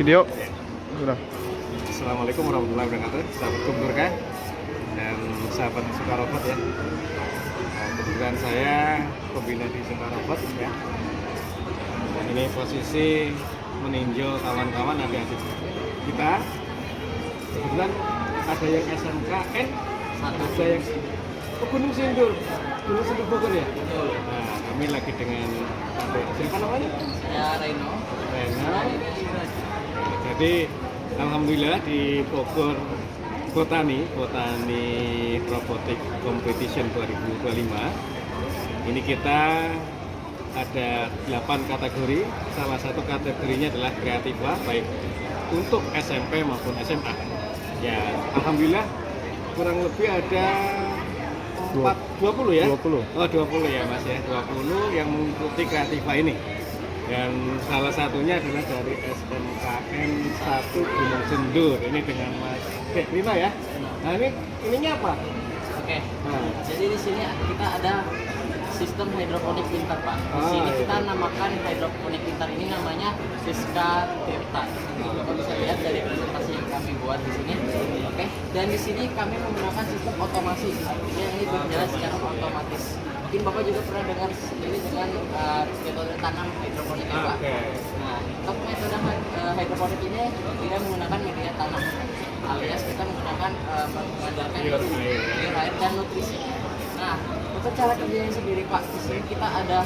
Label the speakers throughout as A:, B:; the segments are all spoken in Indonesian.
A: Video. Udah.
B: Assalamualaikum warahmatullahi wabarakatuh, sahabat Kumturka dan sahabat suka robot ya. Kebetulan saya pembina di suka robot ya. Dan ini posisi meninjau kawan-kawan adik-adik kita. Kebetulan ada yang SMKN, ada yang Gunung Sindur Bogor ya. Nah, kami lagi dengan siapa namanya?
C: Saya Reno.
B: Jadi alhamdulillah di Bogor Botani Robotic Competition 2025 ini kita ada 8 kategori. Salah satu kategorinya adalah kreativa, baik untuk SMP maupun SMA. Ya, alhamdulillah kurang lebih ada 20 ya?
A: 20.
B: Oh, 20 ya Mas ya. 20 yang mengikuti kreativa ini. Dan salah satunya adalah dari SMKN 1 Gunung Sindur. Ini dengan Mas Rina ya. Nah, ininya apa?
C: Oke.
B: Nah,
C: Jadi di sini kita ada sistem hidroponik pintar, Pak. Di sini kita namakan hidroponik pintar ini namanya Siska Tirta. Bapak bisa lihat dari presentasi yang kami buat di sini. Oke. Dan di sini kami menggunakan sistem otomasi. Artinya ini berjalan secara otomatis. Mungkin Bapak juga pernah dengar sendiri dengan metode tanam hidroponik ya, Pak.
B: Oke.
C: Nah, untuk metode hidroponik ini kita menggunakan media tanam, alias kita menggunakan mengandalkan pure air dan nutrisi. Nah, untuk cara kerjanya sendiri Pak, di sini kita ada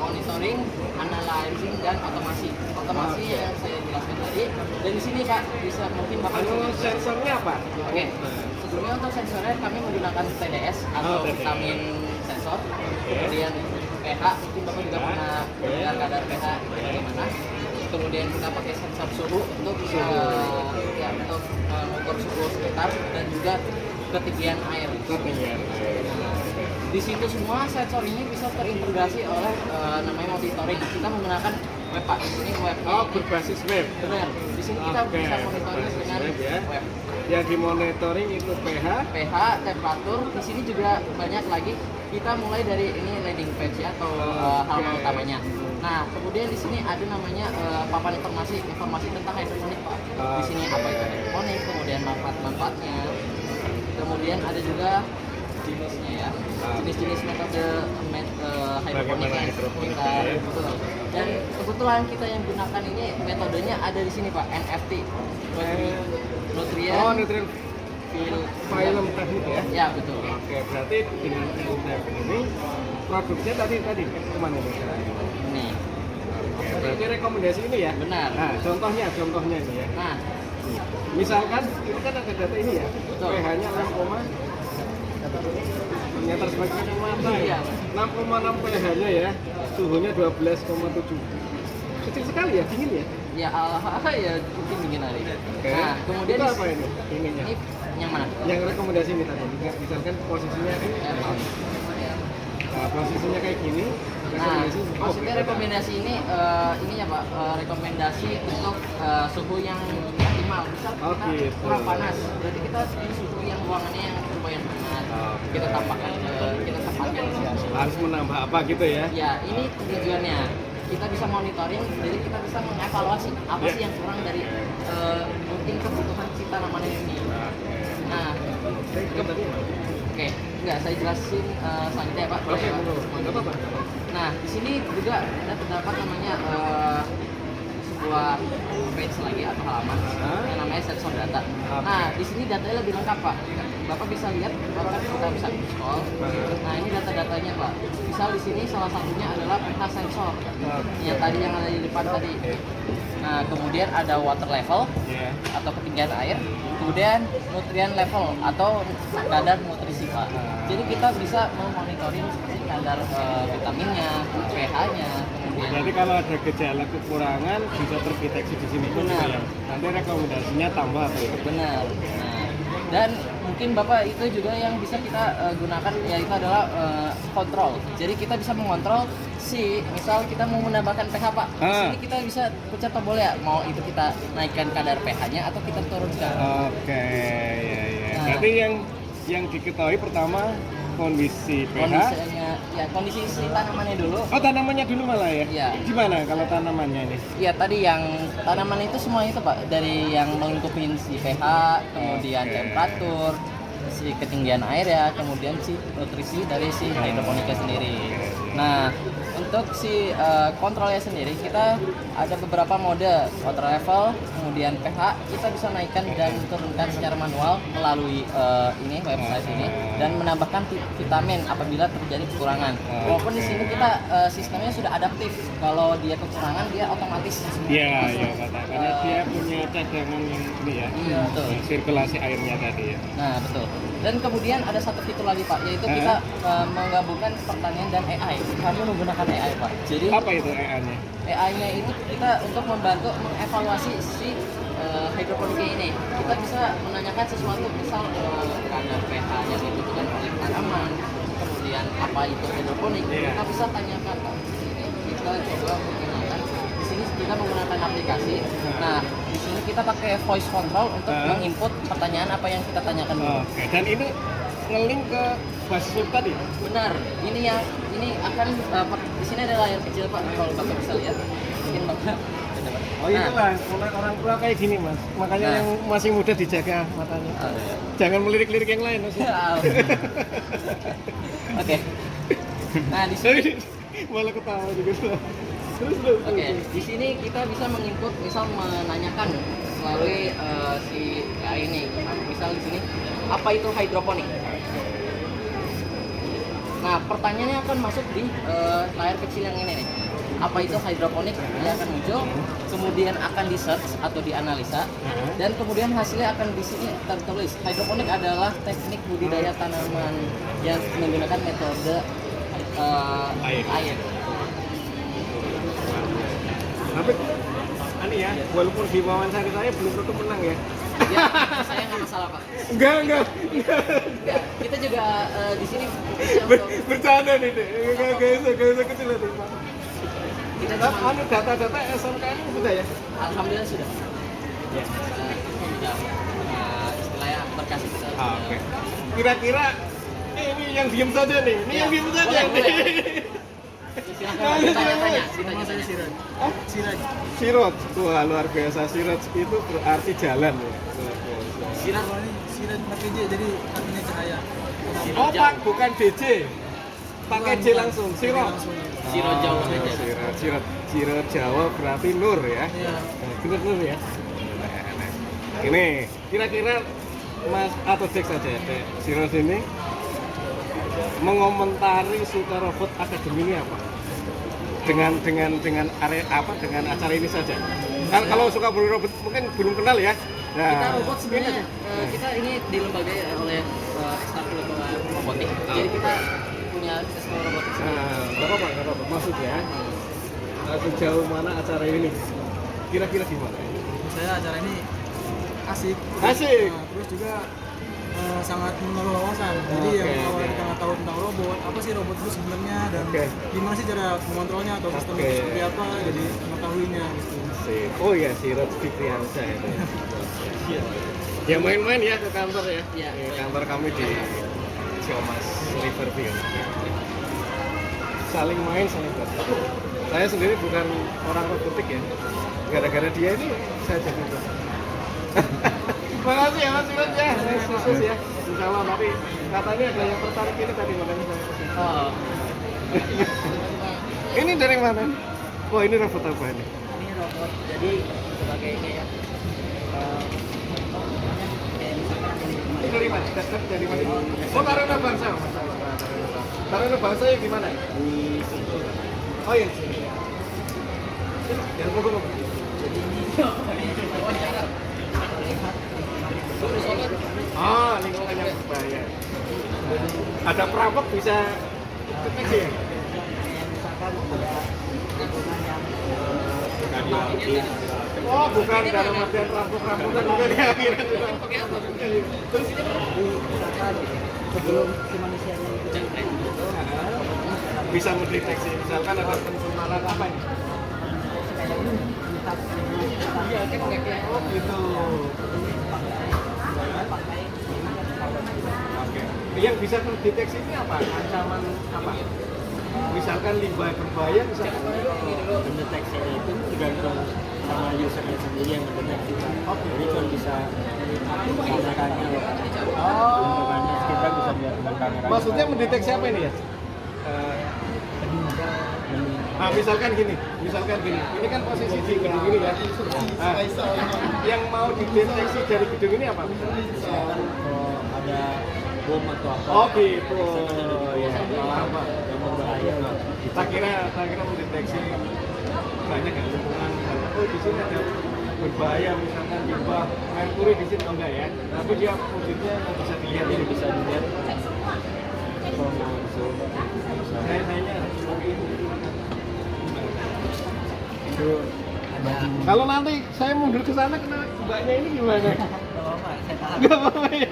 C: monitoring, analyzing dan otomasi. Otomasi yang saya jelaskan tadi. Dan di sini Pak bisa mungkin Bapak
B: sensornya apa?
C: Oke. Sebelumnya untuk sensornya kami menggunakan TDS atau
B: TDS.
C: vitamin sensor. Kemudian pH, mungkin Bapak juga pernah mendengar kadar pH bagaimana. Kemudian kita pakai sensor suhu untuk mengukur suhu sekitar dan juga ketinggian air. Di situ semua sensor ini bisa terintegrasi oleh namanya monitoring. Kita menggunakan web Pak. Di sini web.
B: Oh, berbasis web.
C: Benar. Di sini kita
B: Oke,
C: bisa monitoring
B: berbasis
C: dengan
B: web ya.
C: web.
B: Yang dimonitoring itu pH.
C: Temperatur. Di sini juga banyak lagi. Kita mulai dari ini landing page ya atau halaman utamanya. Nah, kemudian di sini ada namanya papan informasi tentang hidroponik Pak. Di sini apa itu hidroponik, kemudian manfaat-manfaatnya. Kemudian ada juga jenisnya ya, jenis-jenis metode hidroponik yang kita betul. Dan kebetulan kita yang gunakan ini metodenya ada di sini Pak, NFT, nutrien.
B: Oh, nutrien film teknik ya?
C: Ya betul.
B: Oke, berarti dengan film teknik ini produknya tadi kemana ini?
C: Nih,
B: Oke, berarti rekomendasi ini ya?
C: benar.
B: Nah, contohnya ini ya.
C: Nah,
B: Misalkan ini kan ada data ini ya,
C: Betul.
B: pH-nya 6, ternyata sebagai kacamata ya.
C: Iya.
B: 6,6 pH-nya ya, suhunya 12,7. Kecil sekali ya, dingin ya.
C: ya ya mungkin dingin hari.
B: Oke.
C: Nah, kemudian
B: itu apa ini? Dinginnya.
C: ini yang mana?
B: Yang rekomendasi ini tadi, misalkan posisinya ini, nah, posisinya kayak gini.
C: Nah,
B: Rekomendasi,
C: maksudnya rekomendasi ini ininya Pak, rekomendasi untuk suhu yang optimal. Misal
B: Oh,
C: kita
B: gitu.
C: kurang panas, berarti kita pilih suhu yang ruangannya yang lumayan panas.
B: Oke.
C: Kita tempatkan di sini.
B: harus menambah apa gitu ya?
C: Ya, ini tujuannya. Kita bisa monitoring, jadi kita bisa mengevaluasi apa
B: Ya.
C: sih yang kurang dari mungkin kebutuhan si tanaman ini. Nah, oke, enggak saya jelasin selanjutnya Pak. Boleh,
B: Oke,
C: Pak?
B: nggak apa-apa.
C: Nah, di sini juga ada terdapat namanya sebuah page lagi atau halaman yang namanya sensor data. Nah, di sini datanya lebih lengkap Pak. Bapak bisa lihat, Bapak kita bisa scroll. Nah, ini data-datanya Pak. Misal di sini salah satunya adalah pH sensor yang tadi yang ada di depan tadi. Nah, kemudian ada water level
B: Ya.
C: atau ketinggian air, kemudian nutrien level atau kadar nutrisi Pak. Jadi kita bisa memonitoring seperti kadar vitaminnya, pH-nya, kemudian
B: Jadi kalau ada gejala kekurangan bisa terdeteksi di sini.
C: Benar.
B: Ya. Nanti rekomendasinya tambah tuh.
C: benar. Nah, dan mungkin Bapak itu juga yang bisa kita gunakan yaitu adalah kontrol. Jadi kita bisa mengontrol misal kita mau menambahkan pH Pak. Di sini kita bisa pencet tombol ya, mau itu kita naikkan kadar pH-nya atau kita turunkan.
B: Oke, ya.
C: Nah.
B: Berarti yang diketahui pertama kondisi pH.
C: Kondisi si tanamannya dulu.
B: Oh, tanamannya dulu malah ya?
C: Iya.
B: Gimana kalau tanamannya ini?
C: Iya, tadi yang tanaman itu semua itu Pak, dari yang melingkupin si pH, kemudian
B: Oke.
C: temperatur, si ketinggian air ya, kemudian si nutrisi dari si hidroponiknya sendiri. Nah, untuk si kontrolnya sendiri kita ada beberapa mode water level, kemudian pH kita bisa naikkan dan turunkan secara manual melalui ini website ini dan menambahkan vitamin apabila terjadi kekurangan. Walaupun di sini kita sistemnya sudah adaptif, kalau dia kekurangan dia otomatis.
B: Iya, iya Pak. Karena dia punya cadangan yang ini ya.
C: Iya, betul.
B: Sirkulasi airnya tadi ya.
C: Nah, betul. Dan kemudian ada satu fitur lagi Pak, yaitu kita menggabungkan pertanian dan AI. Kami menggunakan AI Pak. Jadi
B: Apa itu EA-nya?
C: AI-nya itu kita untuk membantu mengevaluasi si hidroponiknya ini. Kita bisa menanyakan sesuatu, misal kadar pH-nya dibutuhkan oleh tanaman, kemudian apa itu hidroponik, kita bisa tanyakan Pak. Kita coba menggunakan di sini kita menggunakan aplikasi. Nah, di sini kita pakai voice control untuk menginput pertanyaan apa yang kita tanyakan dulu.
B: Oke, dan ini nge-link ke basis web tadi?
C: Benar, ini akan di sini ada layar kecil Pak, kalau Bapak bisa lihat. Mungkin Bapak.
B: Oh iya lah, orang tua kayak gini Mas. Makanya yang masih muda dijaga matanya. Jangan melirik-lirik yang lain Mas.
C: Oke. Nah, di sini
B: malah ketawa juga. Terus.
C: Oke, di sini kita bisa menginput, misal menanyakan melalui si AI ini. Misal di sini, apa itu hidroponik? Nah, pertanyaannya akan masuk di layar kecil yang ini nih. Apa itu hidroponik? Dia akan muncul, kemudian akan di search atau dianalisa, dan kemudian hasilnya akan di sini tertulis. Hidroponik adalah teknik budidaya tanaman yang menggunakan metode air.
B: Tapi ini ya, walaupun di wawancara saya belum tentu menang ya.
C: Ya, saya nggak masalah Pak.
B: Enggak.
C: Ya, kita juga di sini
B: Bercanda nih, gak usah kecil hati Pak.
C: kita cuma
B: Data-data SMK ini sudah ya?
C: alhamdulillah sudah.
B: Ya.
C: Sudah istilahnya berkasih kita.
B: Oke. Kira-kira ini yang diem saja nih. Ini yang diem saja
C: boleh,
B: nih.
C: Silakan tanya-tanya. Nama saya Siraj.
B: Siraj. Wah, luar biasa. Siraj itu berarti jalan ya.
C: Siraj.
A: Siraj pakai J, jadi artinya cahaya.
B: Oh, Pak, bukan DJ. Pakai J langsung. Siraj.
C: Siraj Jawa saja.
B: Siraj Jawa berarti nur ya.
A: Iya.
B: Bener nur ya. Ini kira-kira Mas atau Jack saja Dek, Siraj ini mengomentari Suka Robot Academy ini apa? Dengan area apa? Dengan acara ini saja. Kan kalau Suka Robot mungkin belum kenal ya. Nah,
C: Kita robot sebenarnya kita ini dilembagai oleh ekskul robotik. Jadi kita punya ekskul robotik.
B: nggak apa-apa. Maksudnya sejauh mana acara ini? Kira-kira gimana?
A: Saya acara ini asik.
B: Asik.
A: Nah, terus juga sangat menambah wawasan. Jadi yang awal kita nggak tahu tentang robot, apa sih robot itu sebenarnya dan gimana sih cara mengontrolnya atau sistemnya itu seperti apa, jadi mengetahuinya gitu.
B: Oh ya, Siraj Fikriansyah itu. Ya main-main ya ke kantor ya.
C: Iya.
B: Kantor kami di Ciamas Riverview. Saling main, saling bertemu. Saya sendiri bukan orang robotik ya. Gara-gara dia ini saya jadi robotik. Makasih ya Mas Siraj ya. Sukses ya. Insya Allah nanti katanya ada yang tertarik ini tadi makanya saya kesini.
C: Oh,
B: Ini dari mana? Wah ini robot apa ini?
C: ini robot. Jadi sebagai kayak
B: Ini dari mana? Dari mana? Oh Taruna Bangsa. Taruna Bangsa yang di mana? Oh yang di sini. Yang pokok. Ah, lingkungan yang berbahaya. Ada perampok bisa deteksi ya? Oh, bukan dalam artian rampok-rampokan bukan ya akhirnya. Terus
C: sebelum si manusianya itu jangkrik.
B: bisa mendeteksi misalkan ada pencemaran apa ini? Oh gitu. Oke. Yang bisa terdeteksi ini apa? Ancaman apa? Misalkan limbah berbahaya, misalkan
D: Mendeteksinya itu tergantung sama usernya sendiri yang mendeteksi. Jadi cuma bisa menggunakannya loh. Menggunakannya kita bisa lihat dengan kamera.
B: maksudnya mendeteksi apa ini ya? Misalkan gini, ini kan posisi di gedung ini ya. Yang mau dideteksi dari gedung ini apa?
D: Misalkan kalau ada bom atau apa.
B: Oh gitu. Ya, apa?
D: Yang berbahaya lah.
B: Tak kira mendeteksi banyak ya lingkungan. Oh di sini ada berbahaya misalkan limbah merkuri di sini, oh enggak ya? Tapi dia wujudnya bisa dilihat,
D: Jadi bisa dilihat.
B: Saya tanya seperti itu.
D: Itu ada.
B: Kalau nanti saya mundur ke sana kena mbaknya ini gimana?
D: Gak apa-apa, saya tahan.
B: Enggak apa-apa ya.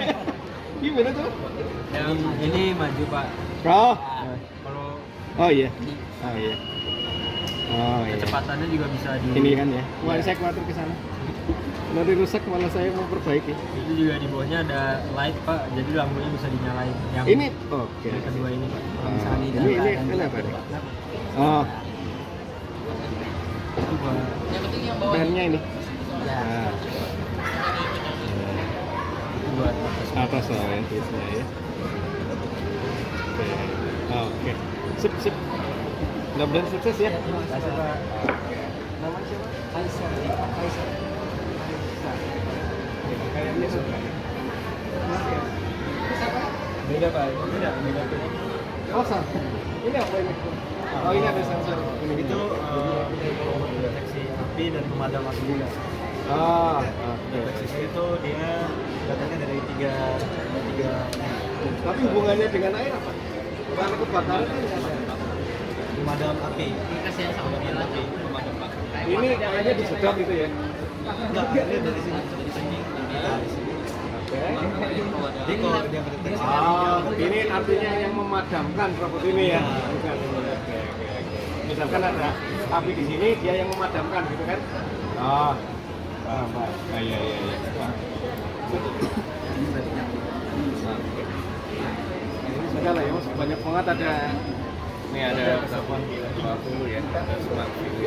B: Gimana tuh?
D: Ini maju Pak.
B: Oh.
D: Kalau
B: Oh iya. Oh iya. Oh iya.
D: kecepatannya juga bisa di.
B: Ini kan ya. Wah, saya khawatir ke sana. Nanti rusak malah saya mau perbaiki.
D: Itu juga di bawahnya ada light Pak, jadi lampunya bisa dinyalain. Yang
B: Ini oke.
D: yang kedua ini Pak.
B: Ah,
D: Misalnya
B: ini apa nih? Oh,
D: Itu buat
C: Yang penting yang bawah
B: bannya ini.
C: ya.
B: Nah,
D: itu buat
B: atas lah ya, tulisnya ya. Oke. Oke. Sip, sip. Mudah-mudahan sukses ya.
D: Terima kasih Pak.
B: Namanya siapa?
D: Aisyah.
B: Aisyah. Kayaknya suka.
D: Beda Pak, beda pilih.
B: Oh, sama. Ini apa ini? Oh, ini ada sensor. Ini
D: Itu deteksi api dan pemadam api juga.
B: Ah, oke.
D: Deteksi itu dia datangnya dari tiga.
B: Tapi hubungannya dengan air apa? Karena kebakaran kan nggak ada.
D: Pemadam api.
C: Ini kasihan sama dia lagi.
D: Pemadam api.
B: Ini kayaknya disedot gitu ya.
D: Enggak, dia dari sini. Dari sini.
B: Oke.
D: Jadi kalau dia mendeteksi
B: Ini artinya yang memadamkan robot ini ya. Bukan. Oke. Misalkan ada api di sini, dia yang memadamkan gitu kan? Oh. Baik. Iya. Oke. Ini sudah lah ya, Mas. Banyak banget ada. Ini ada telepon 50 ya. Ada smart TV.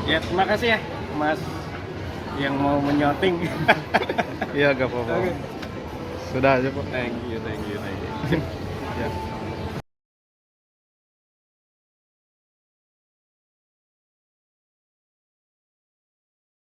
B: Ya, terima kasih ya, Mas yang mau menyoting. Iya, gak apa-apa. Sudah aja, Pak. Thank you. Ya.